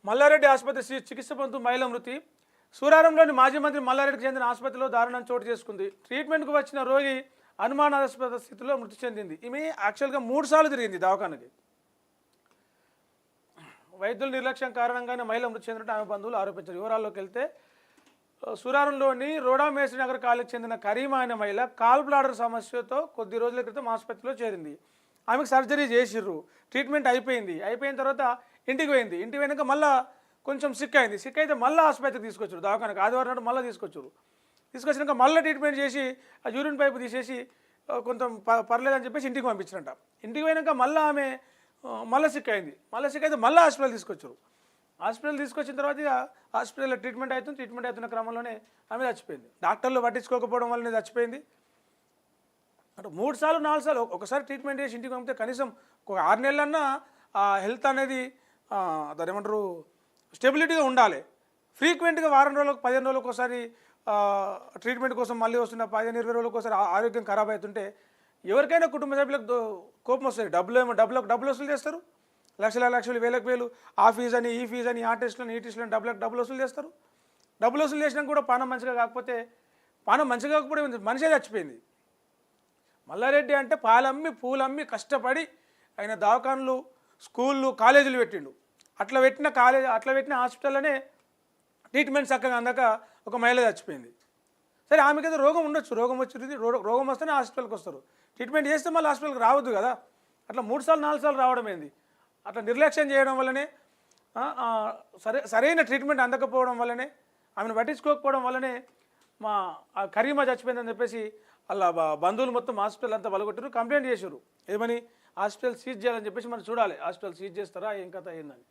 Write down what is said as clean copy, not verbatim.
మల్లారెడ్డి ఆసుపత్రి చికిత్స పొందుతూ మహిళ మృతి. సూరారంలోని మాజీ మంత్రి మల్లారెడ్డికి చెందిన ఆసుపత్రిలో దారుణం చోటు చేసుకుంది. ట్రీట్మెంట్కు వచ్చిన రోగి అనుమానాస్పద స్థితిలో మృతి చెందింది. ఈమె యాక్చువల్గా 3 సార్లు తిరిగింది దవాఖానకి. వైద్యుల నిర్లక్ష్యం కారణంగానే మహిళ మృతి చెందినట్టు ఆమె బంధువులు ఆరోపించారు. వివరాల్లోకి వెళ్తే సూరారంలోని రోడా మేస్త్రి నగర్ కాలనీకి చెందిన కరీమా అనే మహిళ కాల్ బ్లాడర్ సమస్యతో కొద్ది రోజుల క్రితం ఆసుపత్రిలో చేరింది. ఆమెకు సర్జరీ చేసిర్రు, ట్రీట్మెంట్ అయిపోయిన తర్వాత ఇంటికి పోయినాక మళ్ళీ కొంచెం సిక్ అయితే మళ్ళీ ఆసుపత్రికి తీసుకొచ్చారు. దవాఖానకు ఆదివారం నాడు మళ్ళీ తీసుకొచ్చినాక మళ్ళీ ట్రీట్మెంట్ చేసి ఆ యూరిన్ పైపు తీసేసి కొంచెం పర్లేదని చెప్పేసి ఇంటికి పంపించారంట. ఇంటికి పోయినాక మళ్ళీ ఆమె మళ్ళీ సిక్ అయితే మళ్ళీ హాస్పిటల్ తీసుకొచ్చిన తర్వాత హాస్పిటల్లో ట్రీట్మెంట్ అవుతున్న క్రమంలోనే ఆమె చచ్చిపోయింది. డాక్టర్లు పట్టించుకోకపోవడం వల్లనే చచ్చిపోయింది. అంటే 3 సార్లు 4 సార్లు ఒకసారి ట్రీట్మెంట్ చేసి ఇంటికి పంపితే కనీసం ఒక 6 నెలలన్నా హెల్త్ అనేది దాని ఏమంటారు స్టెబిలిటీగా ఉండాలి. ఫ్రీక్వెంట్గా వారం రోజులకు 15 రోజులకు ఒకసారి ట్రీట్మెంట్ కోసం మళ్ళీ వస్తున్న 15-20 రోజులకు ఒకసారి ఆరోగ్యం ఖరాబ్ అవుతుంటే ఎవరికైనా కుటుంబ సభ్యులకు కోపం వస్తుంది. డబ్బులు వసూలు చేస్తారు. లక్షలు వేలు ఆ ఫీజు అని ఈ ఫీజు అని ఆ టెస్టులను ఈ టెస్టులను డబ్బులు వసూలు చేస్తారు. డబ్బులు వసూలు చేసినా కూడా పానం మంచిగా కాకపోతే మనిషే చచ్చిపోయింది. మల్లారెడ్డి అంటే పాలమ్మి పూలమ్మి కష్టపడి ఆయన దవాఖానలు స్కూళ్ళు కాలేజీలు పెట్టిండు. అట్లా పెట్టిన హాస్పిటల్లోనే ట్రీట్మెంట్ చక్కగా అందక ఒక మహిళ చచ్చిపోయింది. సరే ఆమెకి ఏదో రోగం ఉండొచ్చు, రోగం వస్తేనే హాస్పిటల్కి వస్తారు. ట్రీట్మెంట్ చేస్తే మళ్ళీ హాస్పిటల్కి రావద్దు కదా. అట్లా 3 సార్లు 4 సార్లు రావడం ఏంది? అట్లా నిర్లక్ష్యం చేయడం వల్లనే సరైన ట్రీట్మెంట్ అందకపోవడం వల్లనే ఆమెను పట్టించుకోకపోవడం వల్లనే మా కరీమా చచ్చిపోయిందని చెప్పేసి అలా బంధువులు మొత్తం హాస్పిటల్ అంతా పలగొట్టారు, కంప్లైంట్ చేశారు. ఏమని హాస్పిటల్ సీజ్ చేయాలని చెప్పేసి మనం చూడాలి. హాస్పిటల్ సీజ్ చేస్తారా ఏం కథ ఏందని.